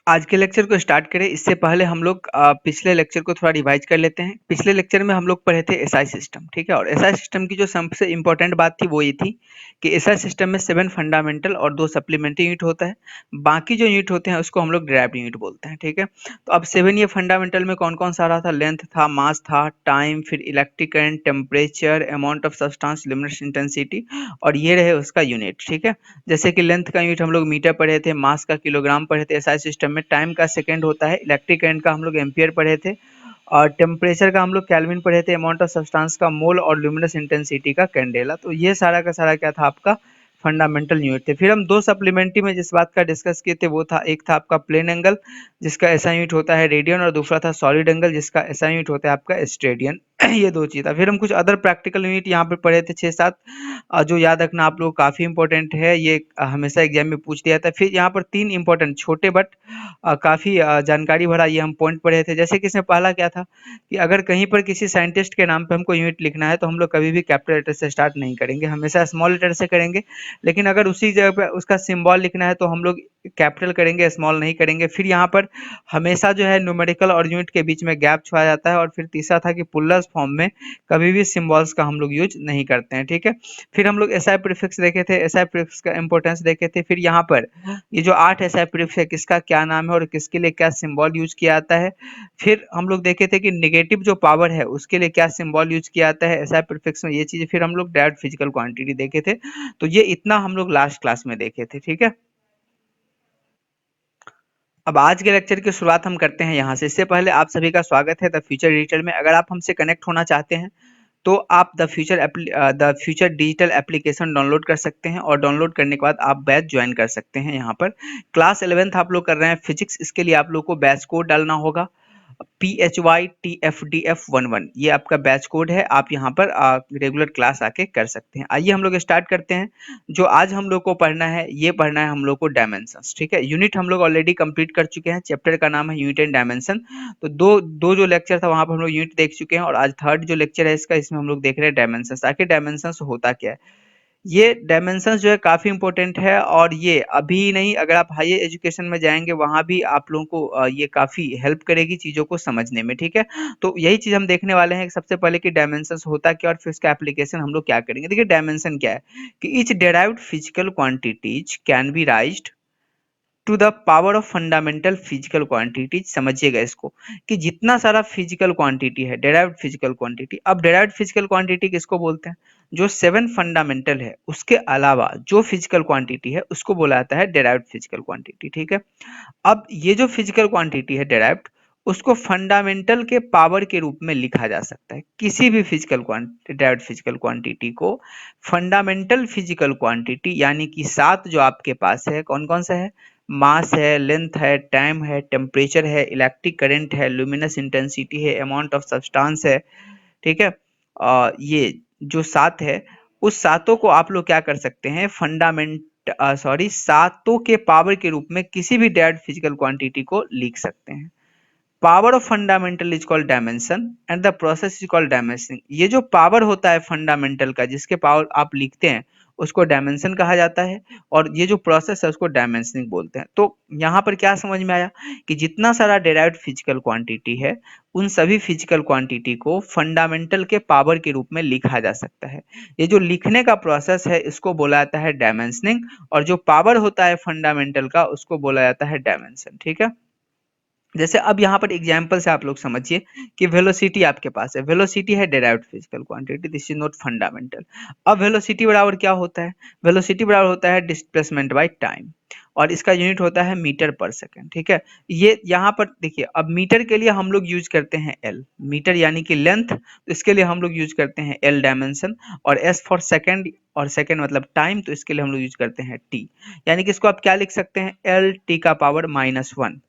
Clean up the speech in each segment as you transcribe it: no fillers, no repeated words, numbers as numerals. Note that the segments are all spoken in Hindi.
आज के लेक्चर को स्टार्ट करें इससे पहले हम लोग पिछले लेक्चर को थोड़ा रिवाइज कर लेते हैं। पिछले लेक्चर में हम लोग पढ़े थे एसआई सिस्टम, ठीक है। और एसआई सिस्टम की जो सबसे इंपॉर्टेंट बात थी वो ये थी कि एसआई सिस्टम में 7 फंडामेंटल और 2 सप्लीमेंट्री यूनिट होता है। बाकी जो यूनिट होते हैं उसको हम लोग डिराइव्ड यूनिट बोलते हैं, ठीक है। तो अब 7 ये फंडामेंटल में कौन कौन सा रहा था? लेंथ था, मास था, टाइम, फिर electric current, temperature, amount of substance, luminous intensity, और ये रहे उसका यूनिट, ठीक है। जैसे कि लेंथ का यूनिट हम लोग मीटर पढ़े थे, मास का किलोग्राम पढ़े थे एसआई सिस्टम में, टाइम का सेकंड होता है, इलेक्ट्रिक करंट का हम लोग एम्पियर पढ़े थे, और टेम्परेचर का हम लोग केल्विन पढ़े थे, अमाउंट ऑफ सब्सटेंस का मोल, और ल्यूमिनस इंटेंसिटी का कैंडेला। तो ये सारा का सारा क्या था? आपका फंडामेंटल यूनिट थे। फिर हम 2 सप्लीमेंट्री में जिस बात का डिस्कस किए थे वो था, एक था आपका प्लेन एंगल जिसका एसआई यूनिट होता है रेडियन, और दूसरा था सॉलिड एंगल जिसका एसआई यूनिट होता है आपका स्टेडियन। ये 2 चीज था। फिर हम कुछ अदर प्रैक्टिकल यूनिट यहाँ पे पढ़े थे 6-7, जो याद रखना आप लोग काफी इंपॉर्टेंट है, ये हमेशा एग्जाम में पूछ दिया था। फिर यहाँ पर 3 इंपॉर्टेंट छोटे बट काफी जानकारी भरा ये हम पॉइंट पढ़े थे। जैसे कि इसमें पहला क्या था कि अगर कहीं पर किसी साइंटिस्ट के नाम पे हमको यूनिट लिखना है तो हम लोग कभी भी कैपिटल लेटर से स्टार्ट नहीं करेंगे, हमेशा स्मॉल लेटर से करेंगे। लेकिन अगर उसी जगह पे उसका सिंबल लिखना है तो हम लोग कैपिटल करेंगे, स्मॉल नहीं करेंगे। फिर यहाँ पर हमेशा जो है न्यूमेरिकल और यूनिट के बीच में गैप छुआ जाता है। और फिर तीसरा था कि पुल्लर्स फॉर्म में कभी भी सिंबल्स का हम लोग यूज नहीं करते हैं, ठीक है। फिर हम लोग एसआई प्रीफिक्स देखे थे, एसआई प्रीफिक्स का इंपॉर्टेंस देखे थे। फिर यहाँ पर ये जो 8 एसआई प्रीफिक्स है किसका क्या नाम है और किसके लिए क्या सिंबल यूज किया जाता है। फिर हम लोग देखे थे कि नेगेटिव जो पावर है उसके लिए क्या सिंबल यूज किया जाता है एसआई प्रीफिक्स में, ये चीज। फिर हम लोग डायरेक्ट फिजिकल क्वांटिटी देखे थे। तो ये इतना हम लोग लास्ट क्लास में देखे थे, ठीक है। अब आज के लेक्चर की शुरुआत हम करते हैं यहाँ से। इससे पहले आप सभी का स्वागत है द फ्यूचर डिजिटल में। अगर आप हमसे कनेक्ट होना चाहते हैं तो आप the future digital application download कर सकते हैं, और डाउनलोड करने के बाद आप बैच ज्वाइन कर सकते हैं। यहाँ पर क्लास 11th आप लोग कर रहे हैं फिजिक्स, इसके लिए आप लोग को बैच कोड डालना होगा PHYTFDF11, ये आपका बैच कोड है। आप यहाँ पर रेगुलर क्लास आके कर सकते हैं। आइए हम लोग स्टार्ट करते हैं। जो आज हम लोग को पढ़ना है ये पढ़ना है हम लोग को डायमेंशंस, ठीक है। यूनिट हम लोग ऑलरेडी कंप्लीट कर चुके हैं, चैप्टर का नाम है यूनिट एंड डायमेंशन। तो दो दो जो लेक्चर था वहां पर हम लोग यूनिट देख चुके हैं, और आज थर्ड जो लेक्चर है इसका, इसमें हम लोग देख रहे हैं डायमेंशंस। आखिर डायमेंशंस होता क्या है? ये डायमेंशंस जो है काफी इंपॉर्टेंट है, और ये अभी नहीं, अगर आप हायर एजुकेशन में जाएंगे वहां भी आप लोगों को ये काफी हेल्प करेगी चीजों को समझने में, ठीक है। तो यही चीज हम देखने वाले हैं सबसे पहले कि डायमेंशंस होता क्या और फिर इसका एप्लीकेशन हम लोग क्या करेंगे। देखिए डायमेंशन क्या है कि each derived physical quantities can be raised to the power of fundamental physical quantities. समझिएगा इसको कि जितना सारा फिजिकल क्वांटिटी है डेराइव्ड फिजिकल क्वांटिटी। अब डेराइव्ड फिजिकल क्वांटिटी किसको बोलते हैं? जो 7 फंडामेंटल है उसके अलावा जो फिजिकल क्वांटिटी है उसको बोला जाता है डेराइव्ड फिजिकल क्वांटिटी, ठीक है। अब ये जो फिजिकल क्वांटिटी है डेराइव्ड, उसको फंडामेंटल के पावर के रूप में लिखा जा सकता है। किसी भी physical quantity, derived physical quantity को फंडामेंटल फिजिकल क्वांटिटी यानी कि 7 जो आपके पास है, कौन कौन सा है? मास है, लेंथ है, टाइम है, टेम्परेचर है, इलेक्ट्रिक करंट है, लुमिनस इंटेंसिटी है, अमाउंट ऑफ सब्सटेंस है, ठीक है। ये जो 7 है उस सातों को आप लोग क्या कर सकते हैं? सातों के पावर के रूप में किसी भी डेड फिजिकल क्वांटिटी को लिख सकते हैं। Power of fundamental is called dimension and the process is called dimensioning. ये जो पावर होता है फंडामेंटल का जिसके पावर आप लिखते हैं उसको डायमेंशन कहा जाता है, और ये जो प्रोसेस है उसको डायमेंशनिंग बोलते हैं। तो यहाँ पर क्या समझ में आया कि जितना सारा डेराइव्ड फिजिकल क्वांटिटी है उन सभी फिजिकल क्वांटिटी को फंडामेंटल के पावर के रूप में लिखा जा सकता है। ये जो लिखने का प्रोसेस है इसको बोला जाता है डायमेंशनिंग, और जो पावर होता है फंडामेंटल का उसको बोला जाता है डायमेंशन, ठीक है। जैसे अब यहाँ पर एग्जाम्पल से आप लोग समझिए कि वेलोसिटी आपके पास है, वेलोसिटी है derived physical quantity, this is not fundamental. अब वेलोसिटी बराबर क्या होता है? वेलोसिटी बराबर होता है डिस्प्लेसमेंट बाय टाइम, और इसका यूनिट होता है मीटर पर सेकंड, ठीक है। ये यहाँ पर देखिए, अब मीटर के लिए हम लोग यूज करते हैं एल, मीटर यानी कि लेंथ, तो इसके लिए हम लोग यूज करते हैं एल डायमेंशन, और एस फॉर सेकंड, और सेकंड मतलब टाइम, तो इसके लिए हम लोग यूज करते हैं टी। यानी कि इसको आप क्या लिख सकते हैं? एल टी का पावर -1,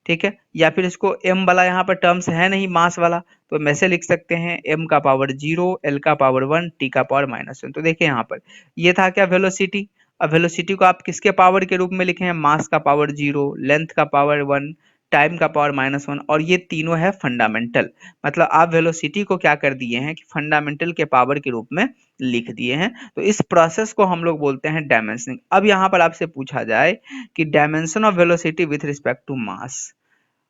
ठीक है। या फिर इसको एम वाला, यहाँ पर टर्म्स है नहीं मास वाला, तो हम ऐसे लिख सकते हैं एम का पावर 0, एल का पावर 1, टी का पावर -1। तो देखिए यहाँ पर ये था क्या? वेलोसिटी। अब वेलोसिटी को आप किसके पावर के रूप में लिखे हैं? मास का पावर 0, लेंथ का पावर 1, टाइम का पावर -1 और ये तीनों है फंडामेंटल। मतलब आप वेलोसिटी को क्या कर दिए हैं कि फंडामेंटल के पावर के रूप में लिख दिए हैं। तो इस प्रोसेस को हम लोग बोलते हैं डायमेंशनिंग। अब यहाँ पर आपसे पूछा जाए कि dimension of velocity with respect to mass.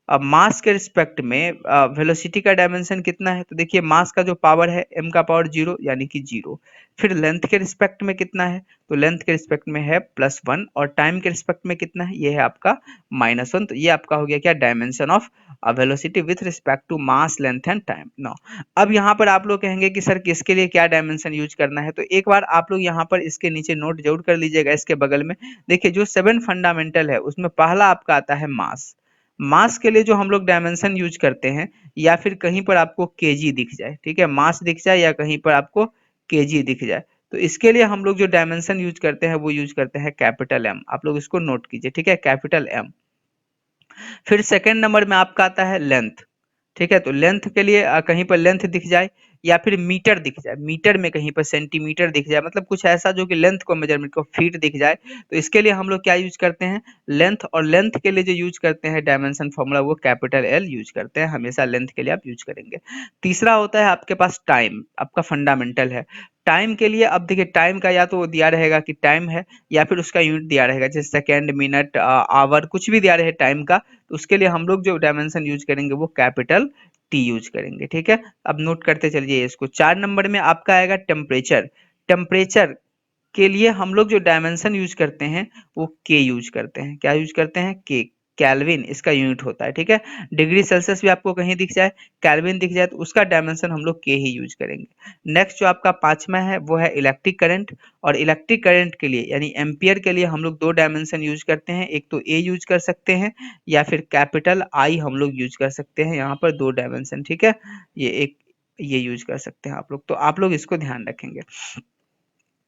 अब मास के रिस्पेक्ट में वेलोसिटी का डायमेंशन कितना है, तो देखिए मास का जो पावर है m का पावर 0 यानी कि 0। फिर लेंथ के रिस्पेक्ट में कितना है, तो लेंथ के रिस्पेक्ट में है +1 और टाइम के रिस्पेक्ट में कितना है, ये है आपका -1। तो ये आपका हो गया क्या, dimension of velocity with respect to mass, length and time. No, अब यहाँ पर आप लोग कहेंगे कि सर किसके लिए क्या डायमेंशन यूज करना है, तो एक बार आप लोग यहाँ पर इसके नीचे नोट जरूर कर लीजिएगा। इसके बगल में देखिए जो 7 फंडामेंटल है उसमें पहला आपका आता है मास। मास के लिए जो हम लोग डायमेंशन यूज करते हैं, या फिर कहीं पर आपको केजी दिख जाए, ठीक है, मास दिख जाए या कहीं पर आपको केजी दिख जाए, तो इसके लिए हम लोग जो डायमेंशन यूज करते हैं वो यूज करते हैं कैपिटल एम। आप लोग इसको नोट कीजिए, ठीक है, कैपिटल एम। फिर सेकंड नंबर में आपका आता है लेंथ, ठीक है, तो लेंथ के लिए कहीं पर लेंथ दिख जाए या फिर मीटर दिख जाए, मीटर में कहीं पर सेंटीमीटर दिख जाए, मतलब कुछ ऐसा जो कि लेंथ को मेजरमेंट को फीट दिख जाए, तो इसके लिए हम लोग क्या यूज करते हैं, लेंथ। और लेंथ के लिए जो यूज करते हैं डायमेंशन फॉर्मूला वो कैपिटल एल यूज करते हैं, हमेशा लेंथ के लिए आप यूज करेंगे। तीसरा होता है आपके पास टाइम, आपका फंडामेंटल है। टाइम के लिए अब देखिए टाइम का या तो दिया रहेगा कि टाइम है या फिर उसका यूनिट दिया रहेगा, जैसे सेकेंड, मिनट, आवर, कुछ भी दिया रहे टाइम का, तो उसके लिए हम लोग जो डायमेंशन यूज करेंगे वो कैपिटल टी यूज करेंगे, ठीक है। अब नोट करते चलिए इसको। 4 नंबर में आपका आएगा टेम्परेचर। टेम्परेचर के लिए हम लोग जो डायमेंशन यूज करते हैं वो के यूज करते हैं। क्या यूज करते हैं, के, कैल्विन इसका यूनिट होता है, ठीक है। डिग्री सेल्सियस भी आपको कहीं दिख जाए, कैल्विन दिख जाए, तो उसका डायमेंशन हम लोग के ही यूज करेंगे। नेक्स्ट जो आपका 5वां है वो है इलेक्ट्रिक करंट। और इलेक्ट्रिक करंट के लिए यानी एम्पियर के लिए हम लोग 2 डायमेंशन यूज करते हैं, एक तो ए यूज कर सकते हैं या फिर कैपिटल आई हम लोग यूज कर सकते हैं। यहाँ पर 2 डायमेंशन, ठीक है, ये एक ये यूज कर सकते हैं आप लोग, तो आप लोग इसको ध्यान रखेंगे।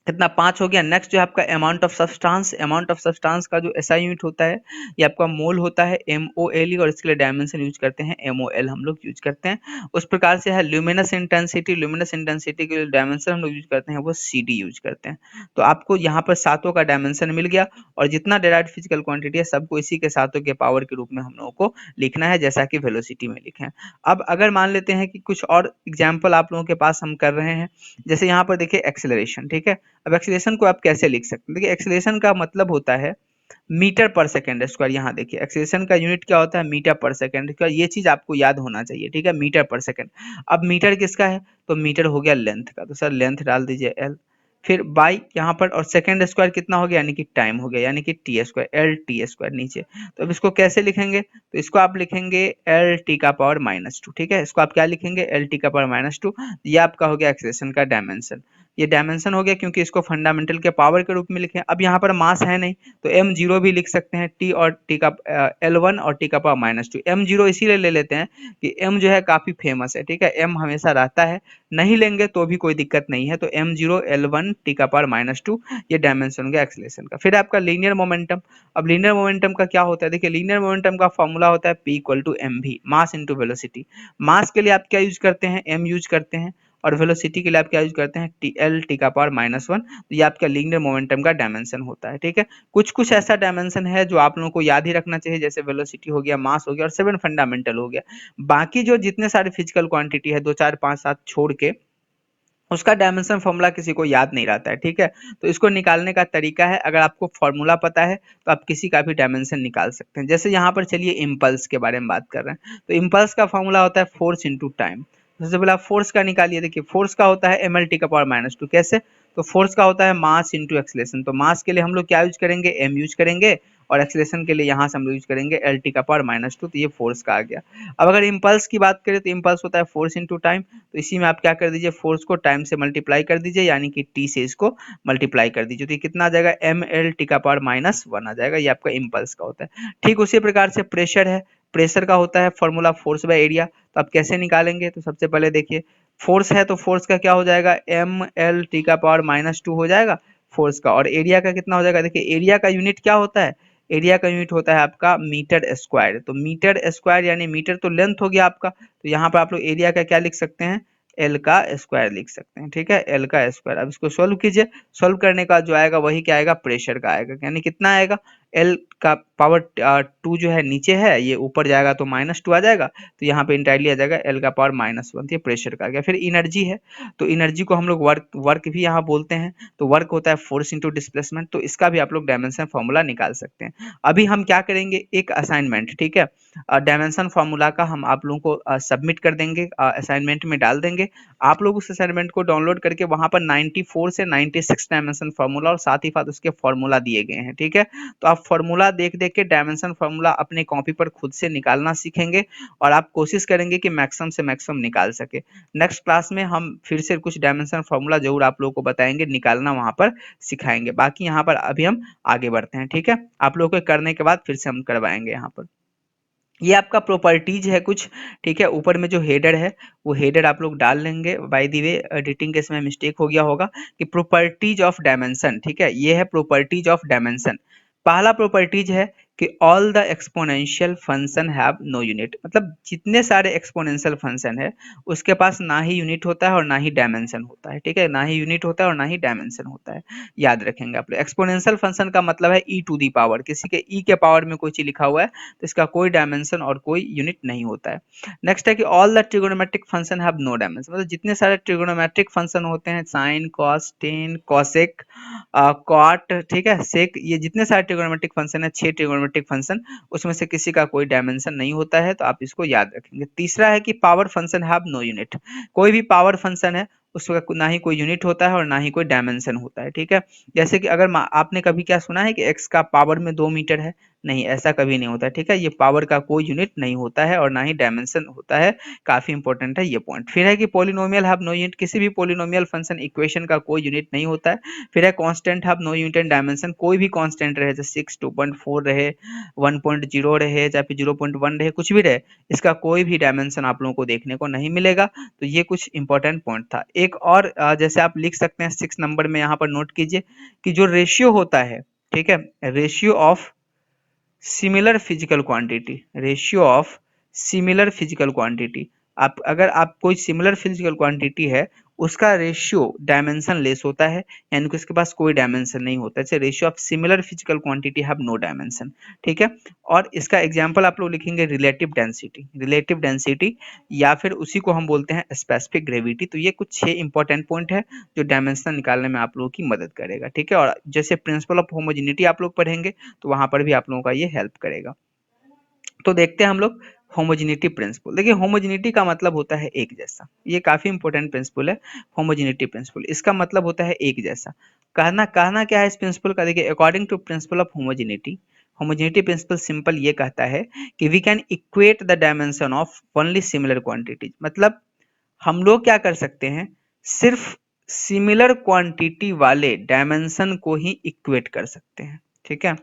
कितना, 5 हो गया। नेक्स्ट जो है आपका amount of substance. Amount of substance का जो एसआई यूनिट होता है ये आपका मोल होता है, MOL, और इसके लिए डायमेंशन यूज करते हैं MOL हम लोग यूज करते हैं। उस प्रकार से है ल्यूमिनस इंटेंसिटी। ल्यूमिनस इंटेंसिटी के डायमेंशन हम लोग यूज करते हैं वो CD यूज करते हैं। तो आपको यहाँ पर सातों का डायमेंशन मिल गया, और जितना डेराइव्ड फिजिकल क्वांटिटी है सबको इसी के सातों के पावर के रूप में हम लोगों को लिखना है, जैसा कि वेलोसिटी में लिखे हैं। अब अगर मान लेते हैं कि कुछ और एग्जाम्पल आप लोगों के पास हम कर रहे हैं, जैसे यहाँ पर देखिए एक्सेलरेशन, ठीक है। अब एक्सेलरेशन को आप कैसे लिख सकते हैं, देखिए एक्सेलरेशन का मतलब होता है मीटर पर सेकंड स्क्वायर। यहाँ देखिए एक्सेलरेशन का यूनिट क्या होता है, मीटर पर सेकंड स्क्वायर। ये चीज आपको याद होना चाहिए, ठीक है, मीटर पर सेकंड। अब मीटर किसका है, तो मीटर हो गया लेंथ का, तो सर लेंथ डाल दीजिए L। फिर बाई यहाँ पर, और सेकंड स्क्वायर कितना हो गया, यानी कि टाइम हो गया, यानी कि टी स्क्वायर, LT स्क्वायर नीचे। तो अब इसको कैसे लिखेंगे, तो इसको आप लिखेंगे LT का पावर -2, ठीक है। इसको आप क्या लिखेंगे, LT का पावर -2। ये आपका हो गया एक्सेलरेशन का डायमेंशन। ये डायमेंशन हो गया क्योंकि इसको फंडामेंटल के पावर के रूप में लिखे। अब यहाँ पर मास है नहीं, तो m0 भी लिख सकते हैं, टी और टी का L1 और टी का पावर -2। m0 इसीलिए ले लेते हैं कि m जो है काफी फेमस है, ठीक है, m हमेशा रहता है, नहीं लेंगे तो भी कोई दिक्कत नहीं है। तो m0 L1 टी का पावर -2, ये डायमेंशन हो गया एक्सेलरेशन का। फिर आपका लीनियर मोमेंटम। अब लीनियर मोमेंटम का क्या होता है, देखिए लीनियर मोमेंटम का फॉर्मूला होता है P = mv, mass into velocity. Mass के लिए आप क्या यूज करते हैं, m यूज करते हैं, और वेलोसिटी के लिए आप क्या यूज करते हैं, LT का पावर -1। तो ये आपका लीनियर मोमेंटम का डायमेंशन होता है, ठीक है। कुछ कुछ ऐसा डायमेंशन है जो आप लोगों को याद ही रखना चाहिए, जैसे वेलोसिटी हो गया, मास हो गया और 7 फंडामेंटल हो गया। बाकी जो जितने सारे फिजिकल क्वांटिटी है 2 4 5 7 छोड़ के, उसका डायमेंशन फॉर्मूला किसी को याद नहीं रहता है, ठीक है। तो इसको निकालने का तरीका है, अगर आपको फॉर्मूला पता है तो आप किसी का भी डायमेंशन निकाल सकते हैं। जैसे यहाँ पर चलिए इम्पल्स के बारे में बात कर रहे हैं, तो इम्पल्स का फॉर्मूला होता है फोर्स इंटू टाइम। सबसे पहले आप फोर्स का निकालिए। देखिए फोर्स का होता है MLT का पावर -2। कैसे, तो फोर्स का होता है मास इंटू एक्सेलरेशन। तो मास के लिए हम लोग क्या यूज करेंगे, M यूज करेंगे, और एक्सेलरेशन के लिए यहाँ से हम लोग यूज करेंगे LT का पावर -2। तो ये फोर्स का आ गया। अब अगर इम्पल्स की बात करें तो इम्पल्स होता है फोर्स इंटू टाइम। तो इसी में आप क्या कर दीजिए, फोर्स को टाइम से मल्टीप्लाई कर दीजिए, यानी कि टी से इसको मल्टीप्लाई कर दीजिए, तो ये कितना आ जाएगा, MLT का पावर -1 आ जाएगा। ये आपका इम्पल्स का होता है। ठीक उसी प्रकार से प्रेशर है। प्रेशर का होता है फॉर्मूला फोर्स बाय एरिया। तो आप कैसे निकालेंगे, तो सबसे पहले देखिए फोर्स है तो फोर्स का क्या हो जाएगा, MLT का पावर -2 हो जाएगा फोर्स का। और एरिया का कितना हो जाएगा, देखिए एरिया का यूनिट क्या होता है, एरिया का यूनिट होता है आपका मीटर स्क्वायर। तो मीटर स्क्वायर यानी मीटर तो लेंथ हो गया आपका, तो यहाँ पर आप लोग एरिया का क्या लिख सकते हैं, L का स्क्वायर लिख सकते हैं, ठीक है, L का स्क्वायर। अब इसको सोल्व कीजिए, सोल्व करने का जो आएगा वही क्या आएगा, प्रेशर का आएगा, यानी कितना आएगा, L का पावर 2 जो है नीचे है, ये ऊपर जाएगा तो -2 आ जाएगा, तो यहाँ पे इंटायरली आ जाएगा L का पावर -1, ये प्रेशर का आ गया। फिर एनर्जी है, तो एनर्जी को हम लोग वर्क भी यहाँ बोलते हैं, तो वर्क होता है फोर्स इंटू डिस्प्लेसमेंट, तो इसका भी आप लोग डायमेंशन फॉर्मूला निकाल सकते हैं। अभी हम क्या करेंगे, एक असाइनमेंट, ठीक है, डायमेंशन फार्मूला का हम आप लोगों को सबमिट कर देंगे, असाइनमेंट में डाल देंगे। आप लोग उस असाइनमेंट को डाउनलोड करके वहां पर 94 से 96 डायमेंशन फार्मूला और साथ ही साथ उसके फार्मूला दिए गए हैं, ठीक है। तो आप फार्मूला देख देख के डायमेंशन फार्मूला अपने कॉपी पर खुद से निकालना सीखेंगे और आप कोशिश करेंगे कि मैक्सिमम से मैक्सिमम निकाल सके। नेक्स्ट क्लास में हम फिर से कुछ डायमेंशन फार्मूला जरूर आप लोगों को बताएंगे, निकालना वहां पर सिखाएंगे। बाकी यहाँ पर अभी हम आगे बढ़ते हैं, ठीक है। आप लोगों को करने के बाद फिर से हम करवाएंगे। यहाँ पर ये आपका प्रॉपर्टीज है कुछ, ठीक है। ऊपर में जो हेडर है वो हेडर आप लोग डाल लेंगे। बाय द वे एडिटिंग के समय मिस्टेक हो गया होगा कि प्रॉपर्टीज ऑफ डायमेंशन, ठीक है, ये है प्रॉपर्टीज ऑफ डायमेंशन। पहला प्रॉपर्टीज है कि all the exponential function have no unit, मतलब जितने सारे एक्सपोनेंशियल फंक्शन है उसके पास ना ही यूनिट होता है और ना ही डायमेंशन होता है, ठीक है। ना ही यूनिट होता है और ना ही डायमेंशन होता है, याद रखेंगे आप लोग। एक्सपोनेंशियल फंक्शन का मतलब है ई टू दी पावर, किसी के ई के पावर में कोई चीज लिखा हुआ है तो इसका कोई डायमेंशन और कोई यूनिट नहीं होता है। नेक्स्ट है कि all the trigonometric function have no dimension, मतलब जितने सारे ट्रिगोनोमेट्रिक फंक्शन होते हैं, sine, cos, tan, cosec, cot, ठीक है, सेक, ये जितने सारे ट्रिगोनोमेट्रिक फंक्शन है, 6 ट्रिगोनोमेट्रिक फंक्शन, उसमें से किसी का कोई डायमेंशन नहीं होता है, तो आप इसको याद रखेंगे। तीसरा है कि power function have no unit, कोई भी पावर फंक्शन है उसका ना ही कोई यूनिट होता है और ना ही कोई डायमेंशन होता है, ठीक है। जैसे कि अगर आपने कभी क्या सुना है कि एक्स का पावर में 2 मीटर है, नहीं, ऐसा कभी नहीं होता, ठीक है। ये पावर का कोई यूनिट नहीं होता है और ना ही डायमेंशन होता है, काफी इंपॉर्टेंट है ये पॉइंट। फिर है कि पॉलिनोमियल हैव नो यूनिट, किसी भी पॉलिनोमियल फंक्शन इक्वेशन का कोई यूनिट नहीं होता है। फिर है constant have no unit and dimension, कोई भी कांस्टेंट रहे, जैसे 6, 2.4 रहे, 1.0 रहे, चाहे फिर 0.1 रहे, कुछ भी रहे, इसका कोई भी डायमेंशन आप लोगों को देखने को नहीं मिलेगा। तो ये कुछ इंपॉर्टेंट पॉइंट था। एक और जैसे आप लिख सकते हैं 6 नंबर में, यहाँ पर नोट कीजिए कि जो रेशियो होता है, ठीक है, ratio of similar physical quantity, ratio of similar physical quantity, आप अगर आप कोई सिमिलर फिजिकल क्वांटिटी है उसका रेशियो डायमेंशन लेस होता है, यानी कि उसके पास कोई डायमेंशन नहीं होता है, ratio of similar physical quantity have no dimension, ठीक है। और इसका एग्जांपल आप लोग लिखेंगे रिलेटिव डेंसिटी, रिलेटिव डेंसिटी, या फिर उसी को हम बोलते हैं स्पेसिफिक ग्रेविटी। तो ये कुछ 6 इंपॉर्टेंट पॉइंट है जो डायमेंशन निकालने में आप लोगों की मदद करेगा, ठीक है। और जैसे प्रिंसिपल ऑफ होमोजेनिटी आप लोग पढ़ेंगे तो वहां पर भी आप लोगों का ये हेल्प करेगा। तो देखते हैं हम लोग होमोजेनिटी प्रिंसिपल। देखिए होमोजेनिटी का मतलब होता है एक जैसा, ये काफी इंपॉर्टेंट प्रिंसिपल है। होमोजेनिटी प्रिंसिपल, इसका मतलब होता है एक जैसा। कहना कहना क्या है इस प्रिंसिपल का, देखिए according to principle of homogeneity, homogeneity principle simple ये कहता है कि we can equate the dimension of only similar quantities, मतलब हम लोग क्या कर सकते हैं, सिर्फ सिमिलर क्वांटिटी वाले डायमेंशन को ही इक्वेट कर सकते हैं, ठीक है।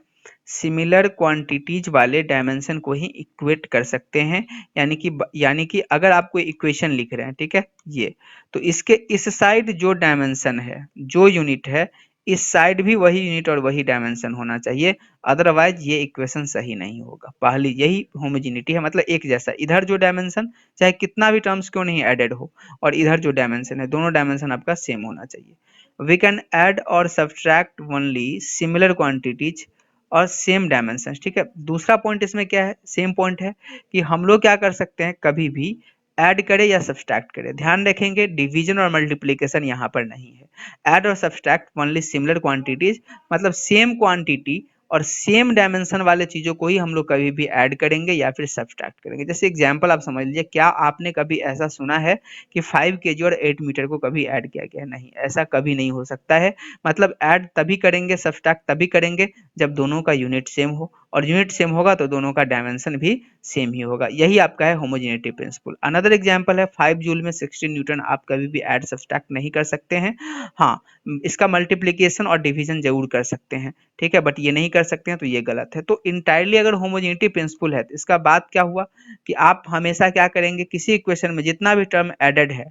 सिमिलर क्वांटिटीज वाले डायमेंशन को ही इक्वेट कर सकते हैं, यानी कि अगर आप कोई इक्वेशन लिख रहे हैं, ठीक है, ये तो इसके इस साइड जो डायमेंशन है, जो यूनिट है, इस साइड भी वही यूनिट और वही डायमेंशन होना चाहिए, अदरवाइज ये इक्वेशन सही नहीं होगा। पहली यही होमोजेनिटी है, मतलब एक जैसा, इधर जो डायमेंशन चाहे कितना भी टर्म्स क्यों नहीं एडेड हो, और इधर जो डायमेंशन है, दोनों डायमेंशन आपका सेम होना चाहिए। वी कैन ऐड और सब्ट्रैक्ट ओनली सिमिलर क्वांटिटीज और सेम डायमेंशन, ठीक है। दूसरा पॉइंट इसमें क्या है, सेम पॉइंट है कि हम लोग क्या कर सकते हैं, कभी भी ऐड करें या सब्सट्रैक्ट करें, ध्यान रखेंगे डिवीजन और मल्टीप्लिकेशन यहाँ पर नहीं है। ऐड और सब्सट्रैक्ट ओनली सिमिलर क्वांटिटीज, मतलब सेम क्वांटिटी और सेम डायमेंशन वाले चीजों को ही हम लोग कभी भी ऐड करेंगे या फिर सब्सट्रैक्ट करेंगे। जैसे एग्जांपल आप समझ लीजिए, क्या आपने कभी ऐसा सुना है कि 5 kg और 8 मीटर को कभी ऐड किया गया, नहीं, ऐसा कभी नहीं हो सकता है। मतलब ऐड तभी करेंगे, सब्सट्रैक्ट तभी करेंगे जब दोनों का यूनिट सेम हो, और यूनिट सेम होगा तो दोनों का डायमेंशन भी सेम ही होगा। यही आपका है होमोजेनिटी प्रिंसिपल। अनदर एग्जांपल है 5 जूल में 16 न्यूटन, आप कभी भी ऐड सब्सट्रैक्ट नहीं कर सकते हैं। हाँ, इसका मल्टीप्लिकेशन और डिवीजन जरूर कर सकते हैं, ठीक है, बट ये नहीं कर सकते हैं तो ये गलत है। तो इंटायरली अगर होमोजेनिटी प्रिंसिपल है तो इसका बात क्या हुआ कि आप हमेशा क्या करेंगे, किसी इक्वेशन में जितना भी टर्म एडेड है,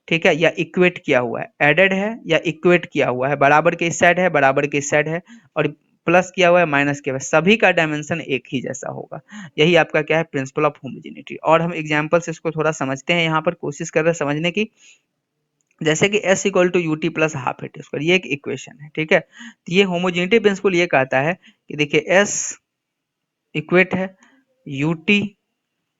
ठीक है, या इक्वेट किया हुआ है, एडेड है या इक्वेट किया हुआ है, बराबर के इस साइड है, बराबर के इस साइड है, और प्लस किया हुआ है, माइनस किया हुआ है, सभी का डायमेंशन एक ही जैसा होगा। यही आपका क्या है, प्रिंसिपल ऑफ होमोजेनिटी। और हम एग्जांपल से इसको थोड़ा समझते हैं, यहाँ पर कोशिश कर रहे हैं समझने की। जैसे कि s equal to U T plus half A T square, ये एक इक्वेशन है, ठीक है। तो ये होमोजेनिटी प्रिंसिपल ये कहता है कि देखिए s इक्वेट है यू टी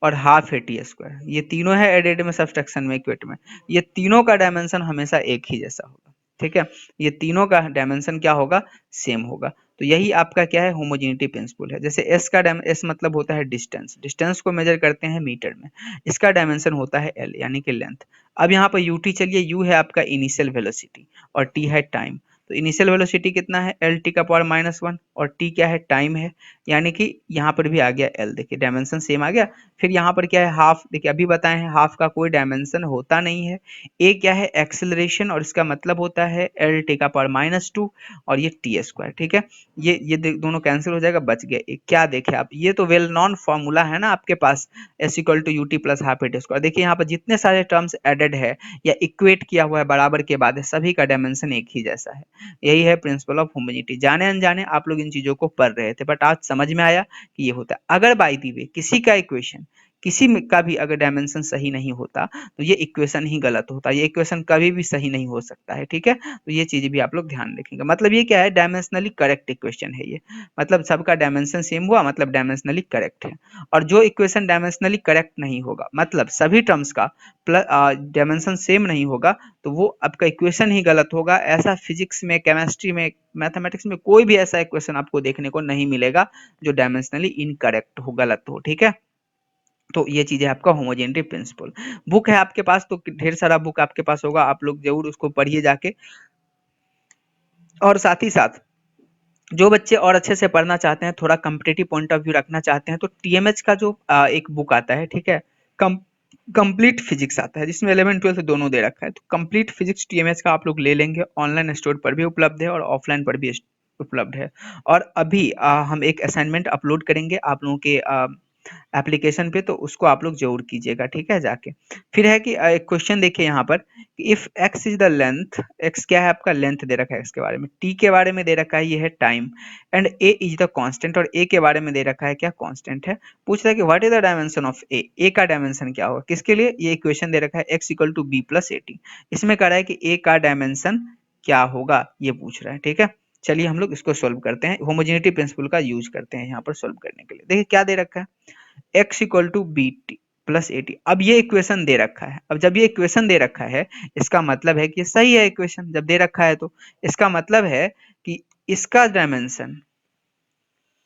और हाफ ए टी स्क्वायर, ये तीनों है एडेड में, सब्सट्रैक्शन में, इक्वेट में, ये तीनों का डायमेंशन हमेशा एक ही जैसा होगा, ठीक है। ये तीनों का डायमेंशन क्या होगा, सेम होगा। तो यही आपका क्या है, होमोजेनिटी प्रिंसिपल है। जैसे एस का एस मतलब होता है डिस्टेंस, डिस्टेंस को मेजर करते हैं मीटर में, इसका डायमेंशन होता है एल यानी कि लेंथ। अब यहाँ पर यू टी, चलिए यू है आपका इनिशियल वेलोसिटी और टी है टाइम। तो इनिशियल वेलोसिटी कितना है, एल टी का पावर -1, और टी क्या है, टाइम है, यानी कि यहाँ पर भी आ गया एल, देखिए डायमेंशन सेम आ गया। फिर यहाँ पर क्या है, हाफ, देखिए अभी बताए हैं हाफ का कोई डायमेंशन होता नहीं है। ए क्या है, एक्सेलरेशन, और इसका मतलब होता है एल टी का पावर -2 और ये टी स्क्वायर, ठीक है। ये दोनों कैंसिल हो जाएगा, बच गया एक। क्या देखे आप, ये तो वेल नॉन फॉर्मूला है ना आपके पास, S equal to U T plus half A T square. देखिए यहाँ पर जितने सारे टर्म्स एडेड है या इक्वेट किया हुआ है बराबर के बाद है, सभी का डायमेंशन एक ही जैसा है। यही है प्रिंसिपल ऑफ होमोजेनिटी। जाने अनजाने आप लोग इन चीजों को पढ़ रहे थे, बट आज समझ में आया कि ये होता है। अगर बाय द वे किसी का इक्वेशन, किसी का भी अगर डायमेंशन सही नहीं होता तो ये इक्वेशन ही गलत होता है, ये इक्वेशन कभी भी सही नहीं हो सकता है, ठीक है। तो ये चीज भी आप लोग ध्यान रखेंगे। मतलब ये क्या है, डायमेंशनली करेक्ट इक्वेशन है ये, मतलब सबका डायमेंशन सेम हुआ, मतलब डायमेंशनली करेक्ट है। और जो इक्वेशन डायमेंशनली करेक्ट नहीं होगा, मतलब सभी टर्म्स का डायमेंशन सेम नहीं होगा, तो वो आपका इक्वेशन ही गलत होगा। ऐसा फिजिक्स में, केमिस्ट्री में, मैथमेटिक्स में कोई भी ऐसा इक्वेशन आपको देखने को नहीं मिलेगा जो डायमेंशनली इनकरेक्ट हो, गलत हो, ठीक है। तो ये चीज है आपका होमोजेनिटी प्रिंसिपल। बुक है आपके पास तो ढेर सारा बुक आपके पास होगा, आप लोग जरूर उसको पढ़िए जाके। और साथ ही साथ जो बच्चे और अच्छे से पढ़ना चाहते हैं, थोड़ा कम्पिटेटिव पॉइंट ऑफ व्यू रखना चाहते हैं, तो टीएमएच का जो एक बुक आता है, ठीक है, कम कंप्लीट फिजिक्स आता है, जिसमें 11-12 दोनों दे रखा है। तो कंप्लीट फिजिक्स टीएमएच का आप लोग ले लेंगे, ऑनलाइन स्टोर पर भी उपलब्ध है और ऑफलाइन पर भी उपलब्ध है। और अभी हम एक असाइनमेंट अपलोड करेंगे आप लोगों के एप्लीकेशन पे, तो उसको आप लोग जरूर कीजिएगा, ठीक है, जाके। फिर है कि एक क्वेश्चन देखिए यहाँ पर, if x is the length, x क्या है आपका, लेंथ दे रखा है, x के बारे में, t के बारे में दे रखा है, ये है time, and a is the constant, और a के बारे में दे रखा है क्या, कांस्टेंट है। पूछ रहा है कि what is the dimension of a का डायमेंशन क्या होगा, किसके लिए, ये इक्वेशन दे रखा है x equal to b plus A T, इसमें कह रहा है कि a का डायमेंशन क्या होगा, ये पूछ रहा है, ठीक है। चलिए हम लोग इसको सोल्व करते हैं, होमोजेनिटी प्रिंसिपल का यूज करते हैं यहाँ पर सोल्व करने के लिए। देखिए क्या दे रखा है, x equal to B T plus A T. अब ये इक्वेशन दे रखा है, अब जब ये इक्वेशन दे रखा है, इसका मतलब है कि ये सही है इक्वेशन, जब दे रखा है तो इसका मतलब है कि इसका डायमेंशन,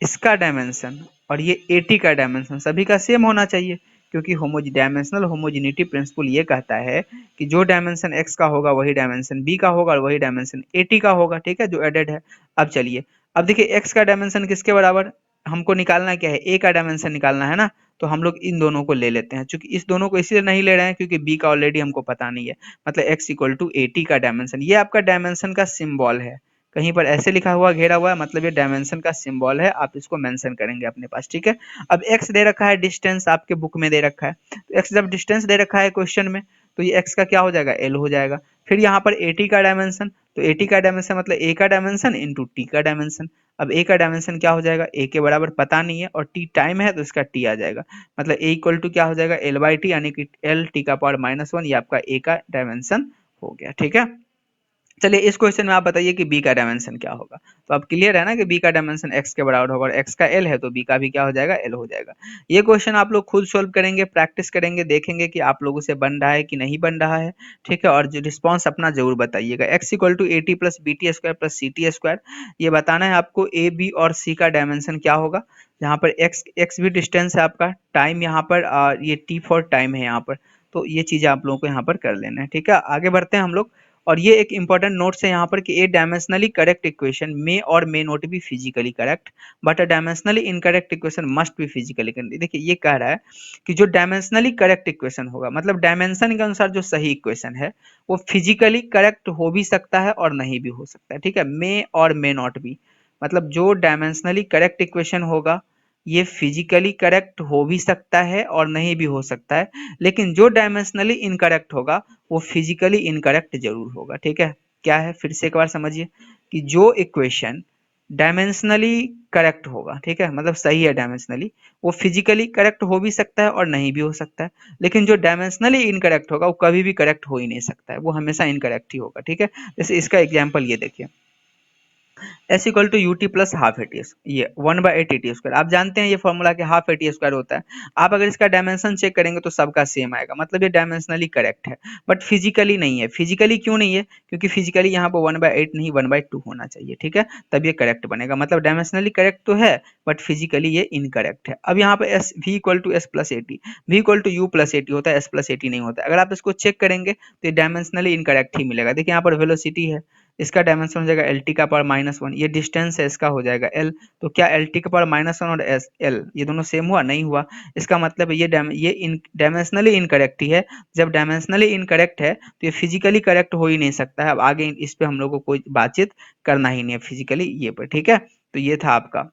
इसका डायमेंशन और ये ए टी का डायमेंशन सभी का सेम होना चाहिए, क्योंकि डायमेंशनल होमोजेनिटी प्रिंसिपल ये कहता है कि जो डायमेंशन x का होगा वही डायमेंशन b का होगा और वही डायमेंशन ए टी का होगा, ठीक है, जो एडेड है। अब चलिए, अब देखिए x का डायमेंशन किसके बराबर हमको निकालना क्या है, a का डायमेंशन निकालना है ना, तो हम लोग इन दोनों को ले लेते हैं। चूंकि इस दोनों को इसलिए नहीं ले रहे हैं क्योंकि b का ऑलरेडी हमको पता नहीं है, मतलब x equal to A T का डायमेंशन, ये आपका डायमेंशन का सिंबल है, कहीं पर ऐसे लिखा हुआ घेरा हुआ है, मतलब ये डायमेंशन का सिंबल है, आप इसको मेंशन करेंगे अपने पास, ठीक है। अब x दे रखा है, डिस्टेंस आपके बुक में दे रखा है, तो x जब डिस्टेंस दे रखा है क्वेश्चन में, तो ये x का क्या हो जाएगा, l हो जाएगा। फिर यहाँ पर at का डायमेंशन, तो at का डायमेंशन मतलब a का डायमेंशन इंटू t का डायमेंशन। अब a का डायमेंशन क्या हो जाएगा, a के बराबर पता नहीं है, और t टाइम है तो इसका t आ जाएगा, मतलब a इक्वल टू क्या हो जाएगा, l बाई टी, यानी कि l t का पावर -1, ये आपका a का डायमेंशन हो गया, ठीक है। चलिए इस क्वेश्चन में आप बताइए कि b का डायमेंशन क्या होगा। तो अब क्लियर है ना कि b का डायमेंशन x के बराबर होगा, और x का l है तो b का भी क्या हो जाएगा, l हो जाएगा। ये क्वेश्चन आप लोग खुद सोल्व करेंगे, प्रैक्टिस करेंगे, देखेंगे कि आप लोगों से बन रहा है कि नहीं बन रहा है, ठीक है। और जो रिस्पॉन्स अपना जरूर बताइएगा। x equal to A T plus B T square plus C T square, ये बताना है आपको a b और c का डायमेंशन क्या होगा। यहाँ पर x भी डिस्टेंस है आपका, टाइम यहाँ पर ये t फॉर टाइम है यहाँ पर, तो ये चीजें आप लोगों को यहाँ पर कर लेना है, ठीक है। आगे बढ़ते हैं हम लोग। और ये एक इंपॉर्टेंट नोट्स है यहाँ पर कि ए डायमेंशनली करेक्ट इक्वेशन मे और may not be physically correct, but a dimensionally incorrect equation must be physically correct. देखिए ये कह रहा है कि जो डायमेंशनली करेक्ट इक्वेशन होगा, मतलब डायमेंशन के अनुसार जो सही इक्वेशन है, वो फिजिकली करेक्ट हो भी सकता है और नहीं भी हो सकता है, ठीक है, मे और मे नॉट बी। मतलब जो डायमेंशनली करेक्ट इक्वेशन होगा, ये फिजिकली करेक्ट हो भी सकता है और नहीं भी हो सकता है, लेकिन जो डायमेंशनली इनकरेक्ट होगा वो फिजिकली इनकरेक्ट जरूर होगा, ठीक है। क्या है, फिर से एक बार समझिए कि जो इक्वेशन डायमेंशनली करेक्ट होगा, ठीक है, मतलब सही है डायमेंशनली। वो फिजिकली करेक्ट हो भी सकता है और नहीं भी हो सकता है, लेकिन जो डायमेंशनली इनकरेक्ट होगा वो कभी भी करेक्ट हो ही नहीं सकता है, वो हमेशा इनकरेक्ट ही होगा, ठीक है। जैसे इसका एग्जाम्पल ये देखिए, S equal to U T plus half A T, ये 1/8 ए टी स्क्वायर, आप जानते हैं ये फॉर्मूला के हाफ ए टी स्क्वायर होता है। आप अगर इसका डायमेंशन चेक करेंगे तो सबका सेम आएगा, मतलब ये डायमेंशनली करेक्ट है, बट फिजिकली नहीं है। फिजिकली क्यों नहीं है? क्योंकि फिजिकली यहाँ पर 1/8 नहीं 1/2 होना चाहिए, ठीक है, तब ये करेक्ट बनेगा। मतलब डायमेंशनली करेक्ट तो है बट फिजिकली ये इनकरेक्ट है। अब यहाँ पे S V equal to S plus A T, V equal to U plus A T होता है, एस प्लस ए टी नहीं होता है। अगर आप इसको चेक करेंगे तो ये डायमेंशनली इनकरेक्ट ही मिलेगा। देखिए यहाँ पर वेलोसिटी है, इसका डायमेंशन हो जाएगा एल टी का पावर -1, ये डिस्टेंस है इसका हो जाएगा एल, तो क्या एल टी का पावर -1 और एस एल ये दोनों सेम हुआ? नहीं हुआ। इसका मतलब ये डायमेंशनली इनकरेक्ट ही है। जब डायमेंशनली इनकरेक्ट है तो ये फिजिकली करेक्ट हो ही नहीं सकता है। अब आगे इस पे हम लोग को कोई बातचीत करना ही नहीं है फिजिकली ये पर, ठीक है। तो ये था आपका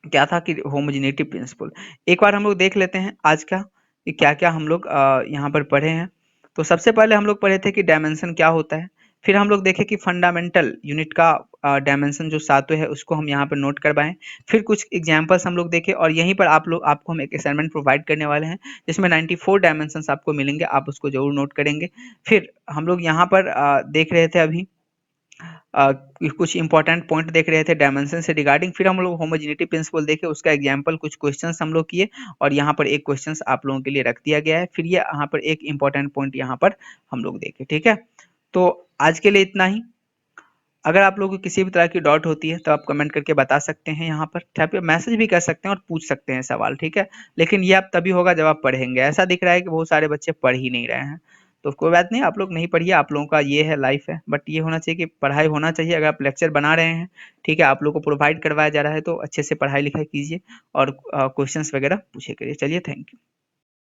क्या था कि होमोजेनिटी प्रिंसिपल। एक बार हम लोग देख लेते हैं आज का कि क्या क्या हम लोग यहाँ पर पढ़े हैं। तो सबसे पहले हम लोग पढ़े थे कि डायमेंशन क्या होता है, फिर हम लोग देखे कि फंडामेंटल यूनिट का डायमेंशन जो सातों है उसको हम यहाँ पर नोट करवाएं। फिर कुछ एग्जांपल्स हम लोग देखे और यहीं पर आपको हम एक असाइनमेंट प्रोवाइड करने वाले हैं जिसमें 94 डायमेंशंस आपको मिलेंगे, आप उसको जरूर नोट करेंगे। फिर हम लोग यहाँ पर देख रहे थे अभी कुछ इंपॉर्टेंट पॉइंट देख रहे थे डायमेंशन से रिगार्डिंग। फिर हम लोग होमोजेनिटी प्रिंसिपल देखे, उसका एग्जांपल कुछ क्वेश्चंस हम लोग किए और यहाँ पर एक क्वेश्चंस आप लोगों के लिए रख दिया गया है। फिर ये यहाँ पर एक इंपॉर्टेंट पॉइंट यहाँ पर हम लोग देखे, ठीक है। तो आज के लिए इतना ही। अगर आप लोगों को किसी भी तरह की डाउट होती है तो आप कमेंट करके बता सकते हैं, यहाँ पर आप मैसेज भी कर सकते हैं और पूछ सकते हैं सवाल, ठीक है। लेकिन ये आप तभी होगा जब आप पढ़ेंगे। ऐसा दिख रहा है कि बहुत सारे बच्चे पढ़ ही नहीं रहे हैं, तो कोई बात नहीं, आप लोग नहीं पढ़िए, आप लोगों का ये है लाइफ है, बट ये होना चाहिए कि पढ़ाई होना चाहिए। अगर आप लेक्चर बना रहे हैं, ठीक है, आप लोग को प्रोवाइड करवाया जा रहा है तो अच्छे से पढ़ाई लिखाई कीजिए और क्वेश्चंस वगैरह पूछे करिए। चलिए, थैंक यू।